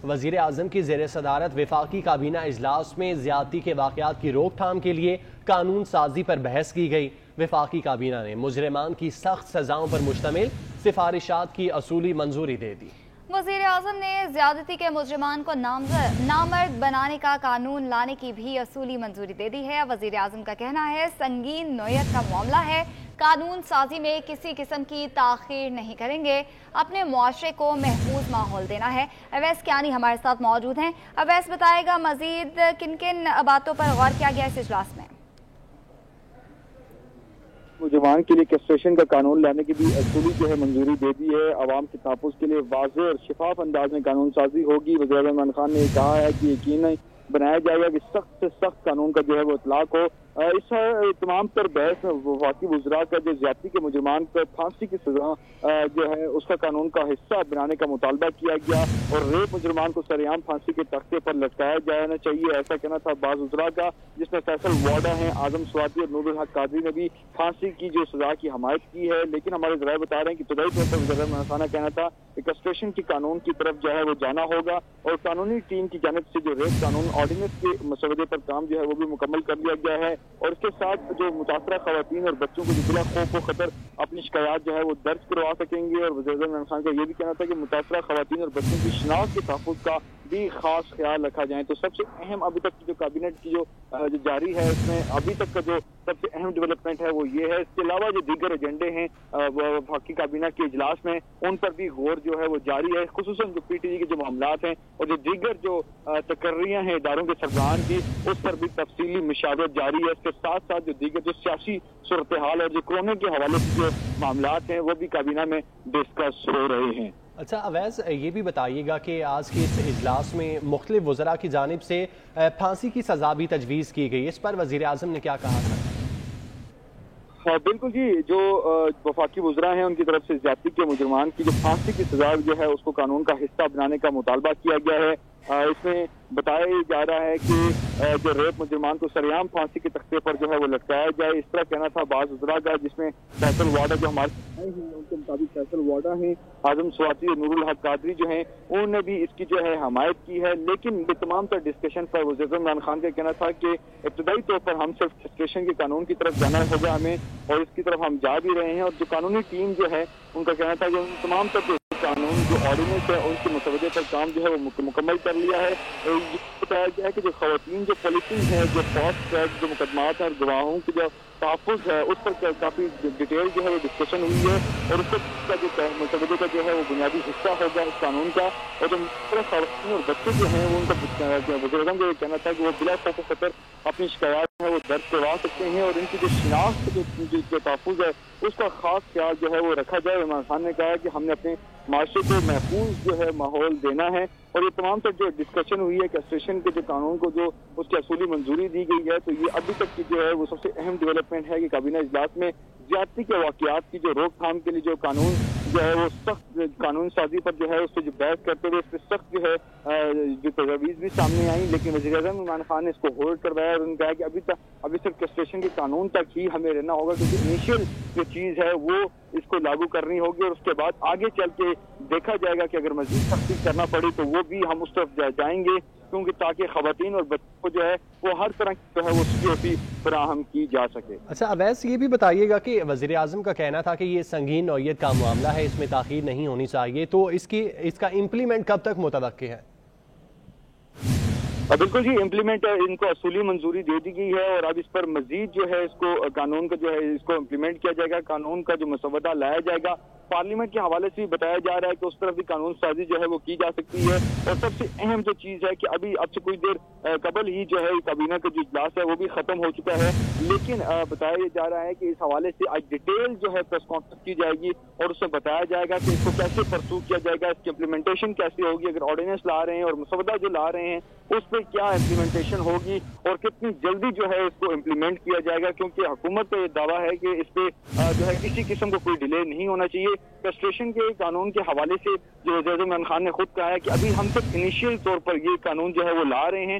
وزیر اعظم کی زیر صدارت وفاقی کابینہ اجلاس میں زیادتی کے واقعات کی روک تھام کے لیے قانون سازی پر بحث کی گئی۔ وفاقی کابینہ نے مجرمان کی سخت سزاؤں پر مشتمل سفارشات کی اصولی منظوری دے دی۔ وزیر اعظم نے زیادتی کے مجرمان کو نامزد بنانے کا قانون لانے کی بھی اصولی منظوری دے دی ہے۔ وزیر اعظم کا کہنا ہے سنگین نوعیت کا معاملہ ہے، قانون سازی میں کسی قسم کی تاخیر نہیں کریں گے، اپنے معاشرے کو محفوظ ماحول دینا ہے۔ اویس کیانی ہمارے ساتھ موجود ہیں۔ اویس بتائے گا مزید کن کن باتوں پر غور کیا گیا اس اجلاس میں؟ مجرمان کے لیے کیسٹریشن کا قانون لانے کی بھی اصولی منظوری دے دی ہے۔ عوام کے تحفظ کے لیے واضح اور شفاف انداز میں قانون سازی ہوگی۔ وزیر اعظم عمران خان نے کہا ہے کہ یقیناً بنایا جائے گا کہ سخت سے سخت قانون کا وہ اطلاق ہو۔ اس تمام تر بحث میں وفاقی وزراء کا زیادتی کے مجرمان پر پھانسی کی سزا اس کا قانون کا حصہ بنانے کا مطالبہ کیا گیا اور ریپ مجرمان کو سریعام پھانسی کے تختے پر لٹکایا جانا چاہیے، ایسا کہنا تھا بعض وزراء کا، جس میں فیصل واڈا ہیں، اعظم سواتی اور نور الحق قادری نے بھی پھانسی کی سزا کی حمایت کی ہے۔ لیکن ہمارے ذرائع بتا رہے ہیں کہ ابتدائی طور پر وزیر اعظم خانہ کہنا تھا کہ کسٹریشن کی قانون کی طرف وہ جانا ہوگا اور قانونی ٹیم کی جانب سے ریپ قانون آرڈیننس کے مسودے پر کام وہ بھی مکمل کر لیا گیا ہے اور اس کے ساتھ جو متاثرہ خواتین اور بچوں کو بلا خوف و خطر اپنی شکایات وہ درج کروا سکیں گے۔ اور وزیر اعظم عمران خان کا یہ بھی کہنا تھا کہ متاثرہ خواتین اور بچوں کی شناخت کے تحفظ کا بھی خاص خیال رکھا جائے۔ تو سب سے اہم ابھی تک کی کابینٹ کی جو جاری ہے، اس میں ابھی تک کا جو سب سے اہم ڈیولپمنٹ ہے وہ یہ ہے۔ اس کے علاوہ جو دیگر ایجنڈے ہیں وفاقی کابینہ کے اجلاس میں، ان پر بھی غور وہ جاری ہے، خصوصاً جو پی ٹی جی کے جو معاملات ہیں اور جو دیگر جو تقرریاں ہیں اداروں کے سربراہان کی، اس پر بھی تفصیلی مشاورت جاری ہے۔ اس کے ساتھ ساتھ جو دیگر جو سیاسی صورتحال اور جو کورونا کے حوالے سے جو معاملات ہیں وہ بھی کابینہ میں ڈسکس ہو رہے ہیں۔ اچھا اویس، یہ بھی بتائیے گا کہ آج کے اس اجلاس میں مختلف وزراء کی جانب سے پھانسی کی سزا بھی تجویز کی گئی، اس پر وزیر اعظم نے کیا کہا تھا؟ بالکل جی، جو وفاقی وزراء ہیں ان کی طرف سے زیادتی کے مجرمان کی جو پھانسی کی سزا ہے اس کو قانون کا حصہ بنانے کا مطالبہ کیا گیا ہے۔ اس میں بتایا جا رہا ہے کہ جو ریپ مجرمان کو سریعام پھانسی کے تختے پر وہ لٹکایا جائے، اس طرح کہنا تھا بعض وزراء کا، جس میں فیصل واڈا جو ہمارے ہیں ان کے مطابق فیصل واڈا ہیں، اعظم سواتی اور نور الحق قادری جو ہیں انہوں نے بھی اس کی حمایت کی ہے۔ لیکن یہ تمام تر ڈسکشن پر وزیر اعظم عمران خان کا کہنا تھا کہ ابتدائی طور پر ہم صرف کسٹریشن کے قانون کی طرف جانا ہوگا ہمیں، اور اس کی طرف ہم جا بھی رہے ہیں، اور جو قانونی ٹیم ان کا کہنا تھا کہ ان تمام تر قانون جو آرڈیننس ہے ان کے مسودے پر کام وہ مکمل کر لیا ہے۔ یہ بتایا گیا ہے کہ جو خواتین جو پالیسیز ہیں، جو فاسٹ ٹریک جو مقدمات ہیں اور گواہوں کی جو تحفظ ہے، اس پر کافی ڈیٹیل وہ ڈسکشن ہوئی ہے اور اس کا جو مسودے کا وہ بنیادی حصہ ہوگا اس قانون کا۔ اور جو خواتین اور بچے جو ہیں وہ ان کا وزیر اعظم کو یہ کہنا تھا کہ وہ بلا خوف و خطر اپنی شکایات وہ درج کروا سکتے ہیں اور ان کی جو شناخت جو تحفظ ہے اس کا خاص خیال وہ رکھا جائے۔ عمران خان نے کہا کہ ہم نے اپنے معاشرے کو محفوظ ماحول دینا ہے اور یہ تمام تک جو ڈسکشن ہوئی ہے کیسٹریشن کے جو قانون کو جو اس کی اصولی منظوری دی گئی ہے، تو یہ ابھی تک کی وہ سب سے اہم ڈیولپمنٹ ہے کہ کابینہ اجلاس میں زیادتی کے واقعات کی جو روک تھام کے لیے جو قانون وہ سخت قانون سازی پر اس پہ جو بحث کرتے ہوئے اس پہ سخت جو تجاویز بھی سامنے آئیں، لیکن وزیر اعظم عمران خان نے اس کو ہولڈ کروایا اور انہوں نے کہا کہ ابھی صرف کیسٹریشن کے قانون تک ہی ہمیں رہنا ہوگا، کیونکہ انیشیل جو چیز ہے وہ اس کو لاگو کرنی ہوگی اور اس کے بعد آگے چل کے دیکھا جائے گا کہ اگر مزید سختی کرنا پڑے تو وہ بھی ہم اس طرف جائیں گے، کیونکہ تاکہ خواتین اور بچوں کو وہ ہر طرح کی وہ سیکورٹی فراہم کی جا سکے۔ اچھا اویس، یہ بھی بتائیے گا کہ وزیر اعظم کا کہنا تھا کہ یہ سنگین نوعیت کا معاملہ ہے، اس میں تاخیر نہیں ہونی چاہیے، تو اس کا امپلیمنٹ کب تک متوقع ہے؟ بالکل جی، امپلیمنٹ ان کو اصولی منظوری دے دی گئی ہے اور اب اس پر مزید اس کو قانون کا اس کو امپلیمنٹ کیا جائے گا، قانون کا جو مسودہ لایا جائے گا۔ پارلیمنٹ کے حوالے سے بھی بتایا جا رہا ہے کہ اس طرف بھی قانون سازی وہ کی جا سکتی ہے، اور سب سے اہم جو چیز ہے کہ اب سے کچھ دیر قبل ہی کابینہ کا جو اجلاس ہے وہ بھی ختم ہو چکا ہے، لیکن بتایا جا رہا ہے کہ اس حوالے سے آج ڈیٹیل پریس کانفرنس کی جائے گی اور اس میں بتایا جائے گا کہ اس کو کیسے پرسو کیا جائے گا، اس کی امپلیمنٹیشن کیسے ہوگی، اگر آرڈیننس لا رہے ہیں اور مسودہ جو لا رہے ہیں اس پہ کیا امپلیمنٹیشن ہوگی اور کتنی جلدی اس کو امپلیمنٹ کیا جائے گا، کیونکہ حکومت کا یہ دعویٰ ہے کہ اس پہ کسی قسم کو کوئی ڈیلے نہیں ہونا چاہیے۔ کسٹریشن کے قانون کے حوالے سے جو وزیر اعظم عمران خان نے خود کہا ہے کہ ابھی ہم صرف انیشیل طور پر یہ قانون وہ لا رہے ہیں